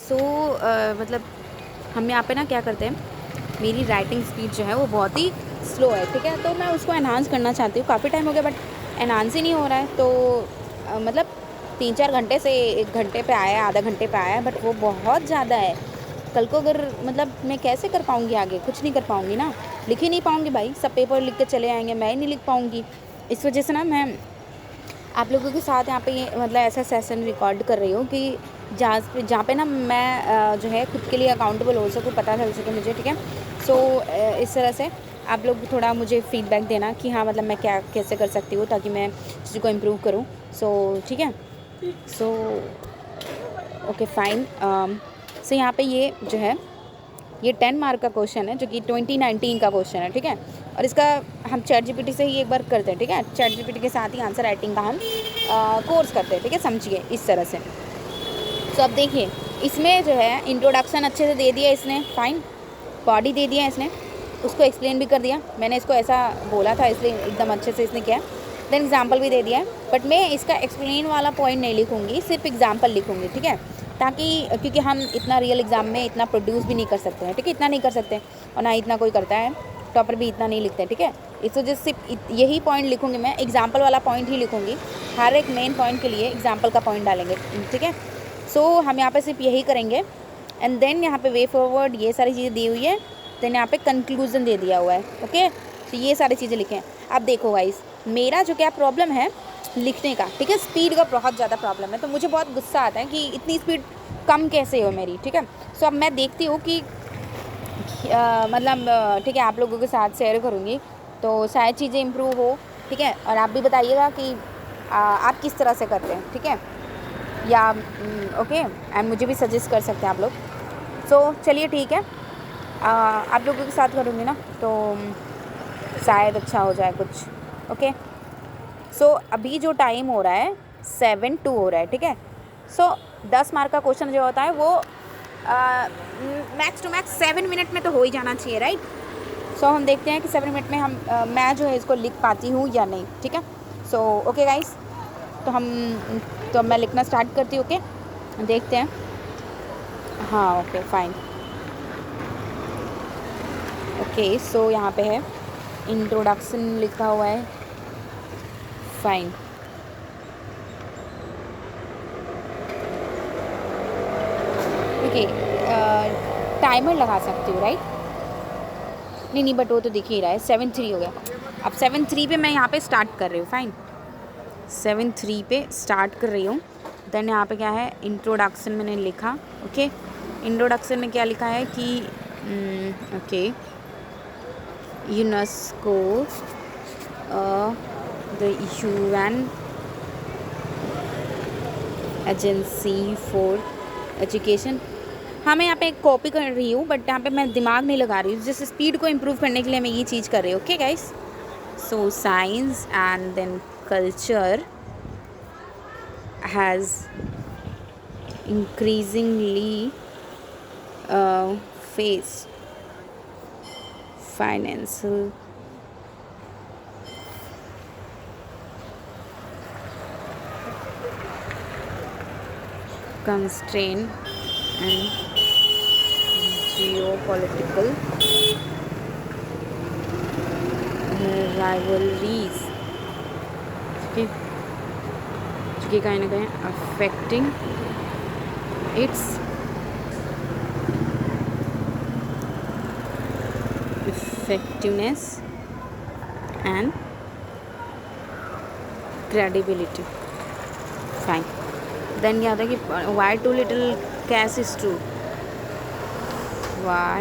सो मतलब हम यहाँ पे ना क्या करते हैं, मेरी राइटिंग स्पीड जो है वो बहुत ही स्लो है, ठीक है। तो मैं उसको एनहांस करना चाहती हूँ, काफ़ी टाइम हो गया बट एनहांस ही नहीं हो रहा है। तो मतलब 3-4 घंटे से 1 घंटे पे आया है, आधा घंटे पे आया है, बट वो बहुत ज़्यादा है। कल को अगर मतलब मैं कैसे कर पाऊँगी आगे, कुछ नहीं कर पाऊँगी ना, लिख ही नहीं पाऊँगी भाई। सब पेपर लिख के चले आएंगे, मैं ही नहीं लिख पाऊँगी। इस वजह से ना मैं आप लोगों के साथ यहाँ पे ये मतलब ऐसा सेशन रिकॉर्ड कर रही हूँ कि जहाँ पे ना मैं जो है खुद के लिए अकाउंटेबल हो सकूँ, पता चल सके मुझे, ठीक है। सो इस तरह से आप लोग थोड़ा मुझे फीडबैक देना कि हाँ मतलब मैं क्या कैसे कर सकती हूँ ताकि मैं चीज़ को इम्प्रूव करूँ। सो ठीक है। So okay fine. सो यहाँ पे ये जो है ये 10 मार्क का क्वेश्चन है जो कि 2019 का क्वेश्चन है, ठीक है। और इसका हम चैट जीपीटी से ही एक बार करते हैं, ठीक है। चैट जीपीटी के साथ ही आंसर राइटिंग का हम कोर्स करते हैं, ठीक है, समझिए इस तरह से। तो अब देखिए इसमें जो है इंट्रोडक्शन अच्छे से दे दिया इसने, फाइन। बॉडी दे दिया इसने, उसको एक्सप्लेन भी कर दिया। मैंने इसको ऐसा बोला था इसलिए एकदम अच्छे से इसने किया। देन एग्जाम्पल भी दे दिया है, बट मैं इसका एक्सप्लेन वाला पॉइंट नहीं लिखूँगी, सिर्फ एग्जाम्पल लिखूँगी, ठीक है। ताकि क्योंकि हम इतना रियल एग्ज़ाम में इतना प्रोड्यूस भी नहीं कर सकते हैं, ठीक है, इतना नहीं कर सकते और ना इतना कोई करता है। टॉपर भी इतना नहीं लिखते, ठीक है। इस वजह से सिर्फ यही पॉइंट लिखूँगी, मैं एग्जाम्पल वाला पॉइंट ही लिखूँगी। हर एक मेन पॉइंट के लिए एग्जाम्पल का पॉइंट डालेंगे, ठीक है। सो हम यहाँ पे सिर्फ यही करेंगे। एंड देन यहाँ पे वे फॉरवर्ड ये सारी चीज़ें दी हुई है। देन यहाँ पे कंक्लूजन दे दिया हुआ है, ओके। तो ये सारी चीज़ें लिखें। अब देखो गाइस, मेरा जो क्या प्रॉब्लम है लिखने का, ठीक है, स्पीड का बहुत ज़्यादा प्रॉब्लम है। तो मुझे बहुत गुस्सा आता है कि इतनी स्पीड कम कैसे हो मेरी, ठीक है। सो अब मैं देखती हूँ कि मतलब ठीक है, आप लोगों के साथ शेयर करूँगी तो शायद चीज़ें इम्प्रूव हो, ठीक है। और आप भी बताइएगा कि आप किस तरह से करते हैं, ठीक है, या ओके। एंड मुझे भी सजेस्ट कर सकते हैं आप लोग। सो चलिए ठीक है, आप लोगों के साथ करूँगी ना तो शायद अच्छा हो जाए कुछ, ओके। सो अभी जो टाइम हो रहा है 7:02 हो रहा है, ठीक है। सो 10 मार्क का क्वेश्चन जो होता है वो मैक्स टू मैक्स 7 मिनट में तो हो ही जाना चाहिए, राइट। सो हम देखते हैं कि 7 मिनट में हम मैं जो है इसको लिख पाती हूँ या नहीं, ठीक है। सो ओके गाइस, तो मैं लिखना स्टार्ट करती हूँ, ओके, देखते हैं। हाँ ओके फाइन। ओके सो यहाँ पे है इंट्रोडक्शन लिखा हुआ है, फाइन। ओके टाइमर लगा सकती हूँ, राइट। नहीं बट वो तो दिख ही रहा है 7:03 हो गया। अब 7:03 पे मैं यहाँ पे स्टार्ट कर रही हूँ, फाइन। 7:03 पे स्टार्ट कर रही हूँ। देन यहाँ पे क्या है, इंट्रोडक्शन मैंने लिखा, ओके। इंट्रोडक्शन में क्या लिखा है कि okay, UNESCO the UN agency for education. हाँ मैं यहाँ पे कॉपी कर रही हूँ बट यहाँ पे मैं दिमाग नहीं लगा रही हूँ, जैसे स्पीड को इम्प्रूव करने के लिए मैं ये चीज़ कर रही हूँ, okay guys. So science and then culture has increasingly face financial constraint and geopolitical rivalries okay, जो कि कहीं ना कहीं affecting its effectiveness and credibility, fine। Then क्या होता है कि why too little cash is true, why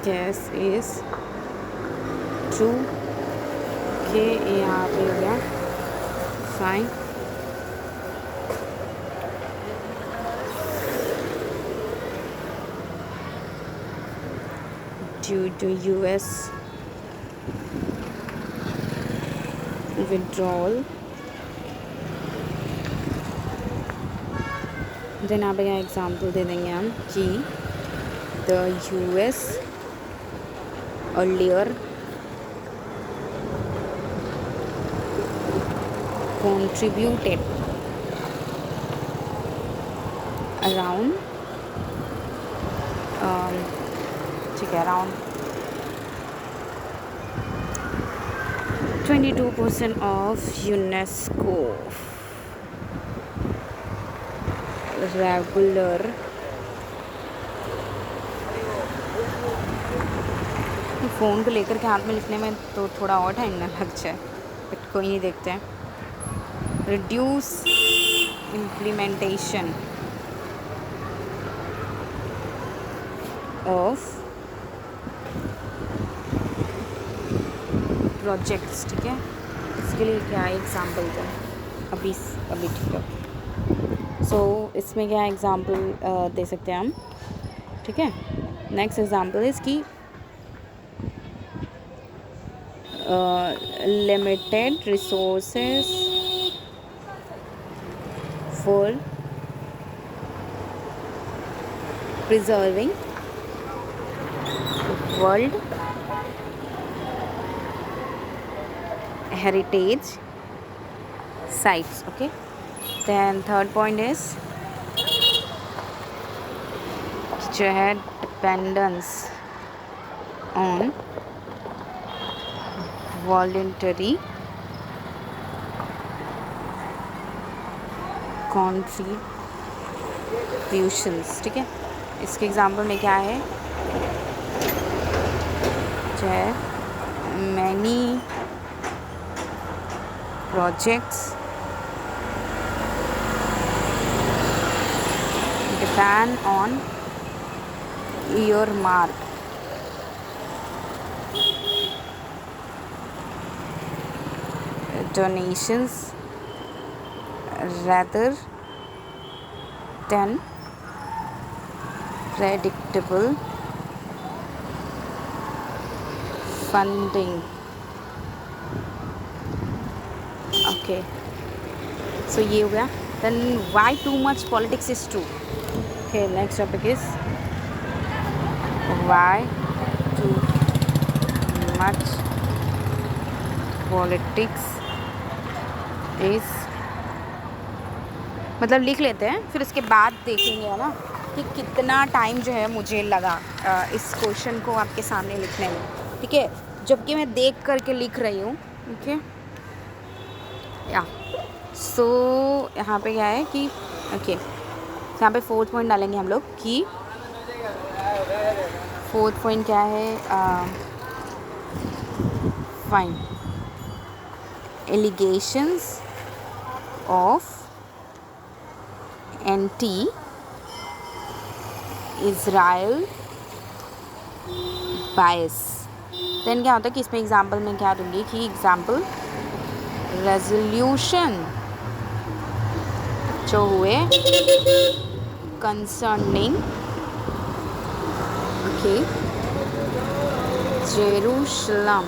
cash is true, के यहाँ पे हो गया, fine. due to US withdrawal। Then यहाँ पे क्या एग्जाम्पल दे देंगे हम कि the US earlier contributed around ठीक है around 22% of UNESCO regular phone को लेकर के हाथ में लिखने में तो थोड़ा और टाइम ना लग जाए, बट कोई नहीं, देखते हैं. Reduce implementation of projects. ठीक है, इसके लिए क्या एग्ज़ाम्पल है अभी ठीक है. सो इसमें क्या एग्ज़ाम्पल दे सकते हैं हम. ठीक है, नेक्स्ट एग्ज़ाम्पल है इसकी limited resources for preserving world heritage sites. Okay, then third point is जो है dependence on voluntary contributions. ठीक है, इसके एग्जाम्पल में क्या है जो है many projects depend on earmark donations rather than predictable funding. Okay, so ये हो गया. Then why too much politics is true. Okay, next topic is why too much politics is, मतलब लिख लेते हैं फिर उसके बाद देखेंगे है ना कि कितना टाइम जो है मुझे लगा इस क्वेश्चन को आपके सामने लिखने में. ठीक है, जबकि मैं देख करके लिख रही हूँ. ओके, या सो यहाँ पे क्या है कि ओके, यहाँ पे फोर्थ पॉइंट डालेंगे हम लोग कि फोर्थ पॉइंट क्या है. Fine allegations of anti-Israel bias. Then क्या होता है कि इसमें एग्जाम्पल में क्या दूंगी कि एग्जाम्पल रेजोल्यूशन जो हुए कंसर्निंग ओके जेरूशलम,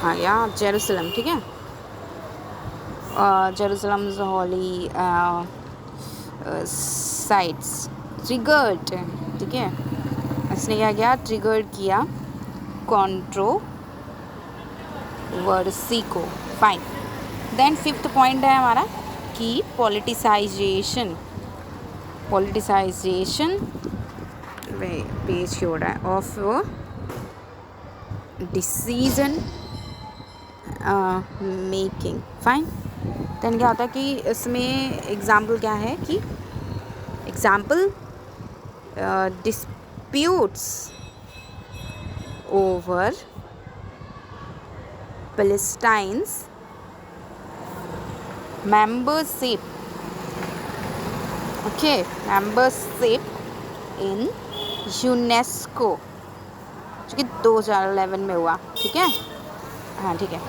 हाँ या जेरूशलम. ठीक है, जेरूशलम होली साइट्स ट्रिगर्ड. ठीक है, इसने क्या किया, ट्रिगर्ड किया कंट्रोवर्सी को. फाइन. देन फिफ्थ पॉइंट है हमारा कि पॉलिटिसाइजेशन पेज हो रहा है of decision making. Fine. Then क्या होता है कि इसमें एग्जाम्पल क्या है कि example disputes over Palestine's membership. Okay, membership in UNESCO जो कि 2011 में हुआ. ठीक है, हाँ ठीक है.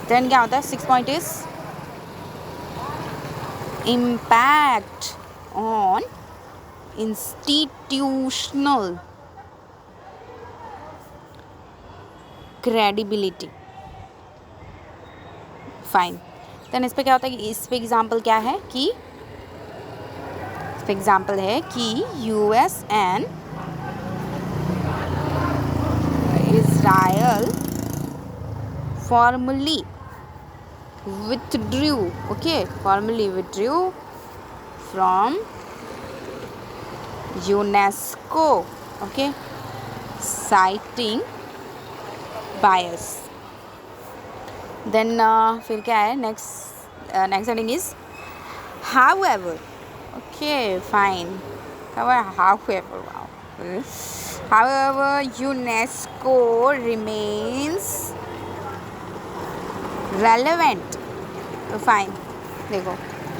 देन क्या होता है, six point is impact on institutional credibility. Fine. Then इस पे क्या होता है कि इस पे एग्जाम्पल क्या है कि इस पे एग्जाम्पल है कि US and Israel formally withdrew, okay, formally withdrew from UNESCO, okay, citing bias. Then फिर क्या है, next heading is however, okay, fine, however, wow. However, UNESCO remains relevant, तो फाइन. देखो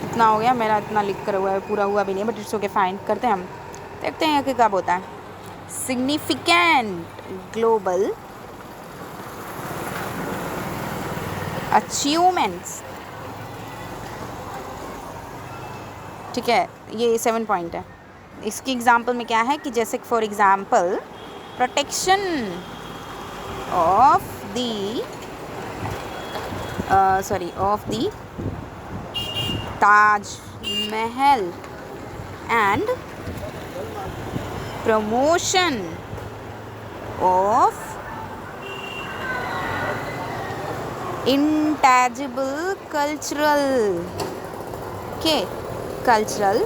इतना हो गया, मेरा इतना लिख कर हुआ है, पूरा हुआ भी नहीं है, बट इट्स ओके, फाइन. करते हैं हम, देखते हैं कि कब होता है. सिग्निफिकेंट ग्लोबल अचीवमेंट्स, ठीक है, ये 7 पॉइंट है. इसकी एग्जाम्पल में क्या है कि जैसे for example protection of the Taj Mahal and promotion of intangible cultural, okay, cultural,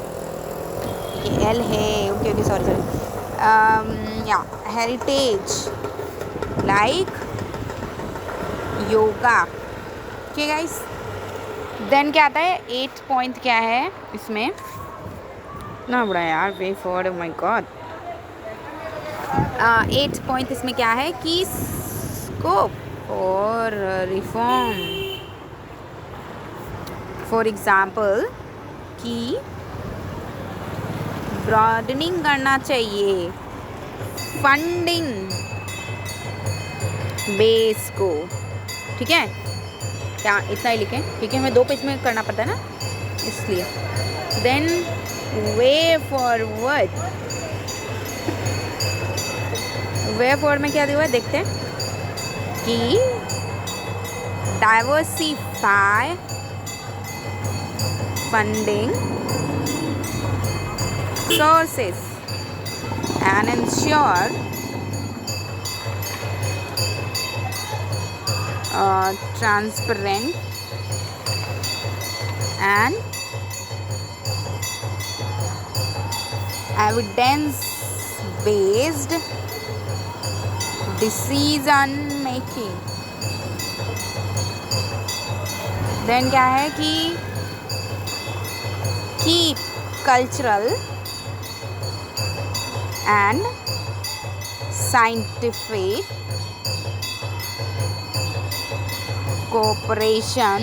L है, okay, sorry, yeah, heritage like yoga, okay guys. then क्या आता है 8 पॉइंट, क्या है इसमें ना बड़ा यार, way for, oh my god. 8 point इसमें क्या है कि स्कोप और रिफॉर्म, फॉर एग्ज़ाम्पल कि ब्रॉडनिंग करना चाहिए फंडिंग बेस को, ठीक है, क्या इतना ही लिखें, ठीक है, हमें 2 पेज में करना पड़ता है ना, इसलिए. देन वे फॉरवर्ड में क्या दिया हुआ है, देखते हैं कि diversify funding sources and ensure transparent and evidence-based decision making. Then क्या है कि keep cultural and scientific cooperation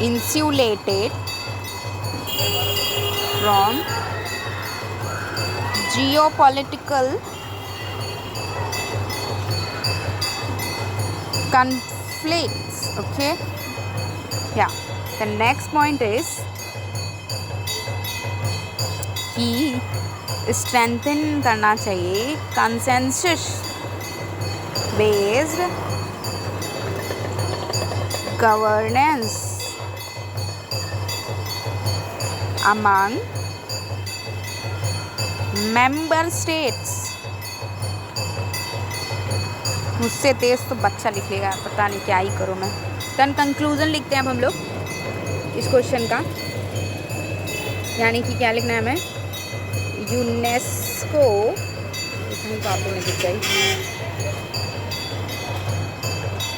insulated from geopolitical conflicts, okay. Yeah, the next point is कि strengthen करना चाहिए consensus based governance among member states. मुझसे तेज़ तो बच्चा लिख लेगा, पता नहीं क्या ही करूँ मैं. देन कंक्लूजन लिखते हैं अब हम लोग इस क्वेश्चन का, यानी कि क्या लिखना है हमें, यूनेस्को, कहीं कॉपी में दिख गई,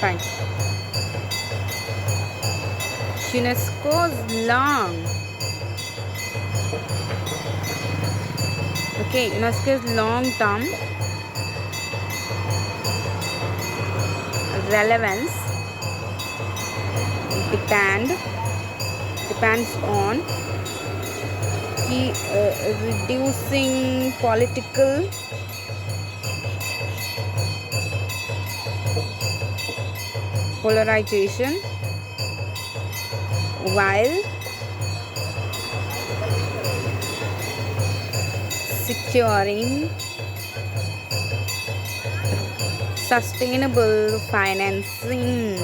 fine. यूनेस्को's long, okay, UNESCO's long-term relevance depends on reducing political polarization while securing sustainable financing.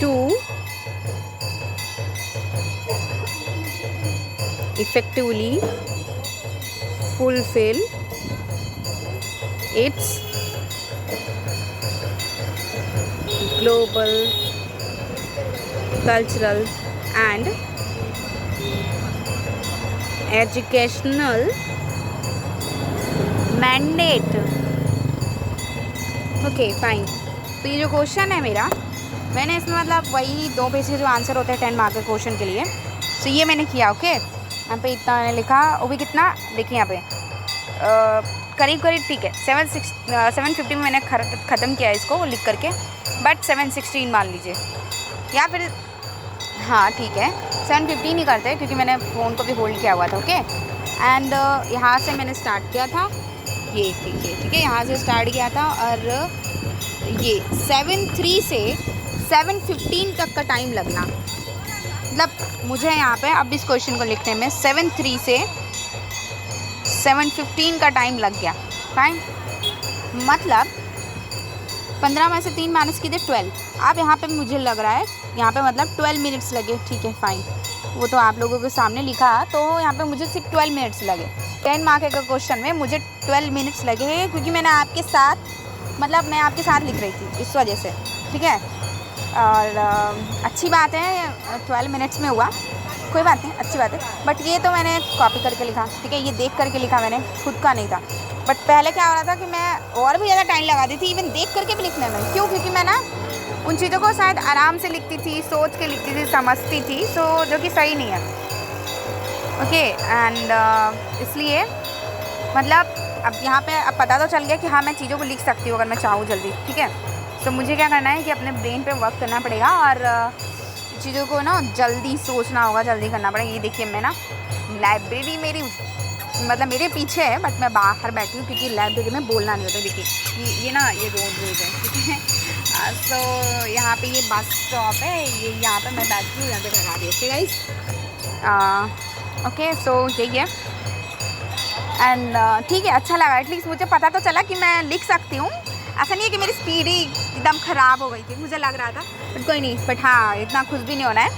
To effectively fulfill It's global cultural and educational mandate. Okay fine. तो ये जो क्वेश्चन है मेरा, मैंने इसमें मतलब वही 2 पेज के जो आंसर होते हैं 10 मार्क के क्वेश्चन के लिए, तो ये मैंने किया। ओके, यहाँ पे इतना मैंने लिखा, वो भी कितना देखिए यहाँ पे करीब करीब ठीक है 750 में मैंने ख़त्म किया इसको लिख करके, बट 716 मान लीजिए, या फिर हाँ ठीक है 715 ही करते हैं क्योंकि मैंने फ़ोन को भी होल्ड किया हुआ था। ओके, एंड यहाँ से मैंने स्टार्ट किया था, ये ठीक है यहाँ से स्टार्ट किया था, और ये 7:03 से 7:15 तक का टाइम लगना, मतलब मुझे यहाँ पे अब इस क्वेश्चन को लिखने में 7:03 से 7:15 का टाइम लग गया। फाइन, मतलब 15 में से 3 माइनस की थे 12। अब यहाँ पे मुझे लग रहा है यहाँ पे मतलब 12 मिनट्स लगे। ठीक है फाइन, वो तो आप लोगों के सामने लिखा, तो यहाँ पे मुझे सिर्फ 12 मिनट्स लगे। 10 मार्क के क्वेश्चन में मुझे 12 मिनट्स लगे, क्योंकि मैंने आपके साथ मतलब मैं आपके साथ लिख रही थी इस वजह से। ठीक है, और अच्छी बात है 12 मिनट्स में हुआ, कोई बात नहीं, अच्छी बात है। बट ये तो मैंने कॉपी करके लिखा, ठीक है, ये देख करके लिखा मैंने, खुद का नहीं था। बट पहले क्या हो रहा था कि मैं और भी ज़्यादा टाइम लगाती थी इवन देख करके भी लिखने में। क्यों? क्योंकि मैं ना उन चीज़ों को शायद आराम से लिखती थी, सोच के लिखती थी, समझती थी, सो जो कि सही नहीं है। ओके, एंड इसलिए मतलब अब यहाँ पे अब पता तो चल गया कि हाँ मैं चीज़ों को लिख सकती हूँ अगर मैं चाहूँ जल्दी। ठीक है, तो मुझे क्या करना है कि अपने ब्रेन पे वर्क करना पड़ेगा और चीज़ों को ना जल्दी सोचना होगा, जल्दी करना पड़ेगा। ये देखिए मैं ना लाइब्रेरी मेरी मतलब मेरे पीछे है, बट मैं बाहर बैठी हूँ क्योंकि लाइब्रेरी में बोलना नहीं होता। देखिए ये ना ये रोड है, ठीक है। तो यहाँ पे ये बस स्टॉप है, ये यहाँ पे मैं बैठी हूँ, यहाँ पे लगा दी। ओके गाइस, ओके सो यही है। एंड ठीक है, अच्छा लगा, एटलीस्ट मुझे पता तो चला कि मैं लिख सकती हूँ। ऐसा नहीं है कि मेरी स्पीड ही एकदम ख़राब हो गई थी, मुझे लग रहा था, बट कोई नहीं। बट हाँ, इतना खुश भी नहीं होना है।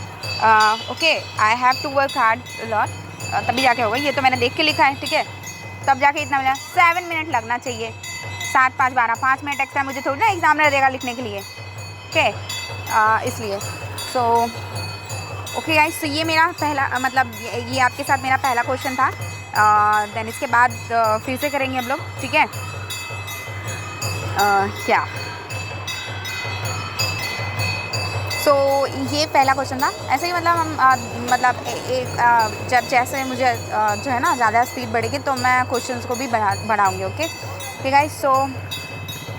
Okay, I have to work hard lot, तभी जाके होगा। ये तो मैंने देख के लिखा है, ठीक है, तब जाके इतना मिला। 7 मिनट लगना चाहिए, 7 5 12 5 मिनट एक्स्ट्रा मुझे थोड़ी ना एग्ज़ाम में देगा लिखने के लिए। ओके, इसलिए सो ओके गाइस, तो ये मेरा पहला मतलब ये आपके साथ मेरा पहला क्वेश्चन था। देन इसके बाद फिर से करेंगे हम लोग, ठीक है। क्या सो ये पहला क्वेश्चन था। ऐसे ही मतलब हम मतलब जब जैसे मुझे जो है ना ज़्यादा स्पीड बढ़ेगी तो मैं क्वेश्चंस को भी बढ़ाऊँगी। ओके गाइस, सो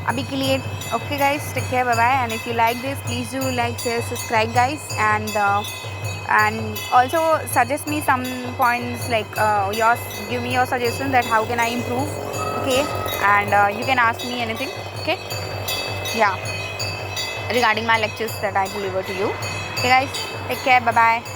अभी के लिए okay guys, take care, bye bye. And if you like this please do like, share, subscribe guys, and also suggest me some points like give me your suggestions that how can I improve. Okay, and you can ask me anything. Okay, yeah, regarding my lectures that I deliver to you. Okay guys, take care, bye bye.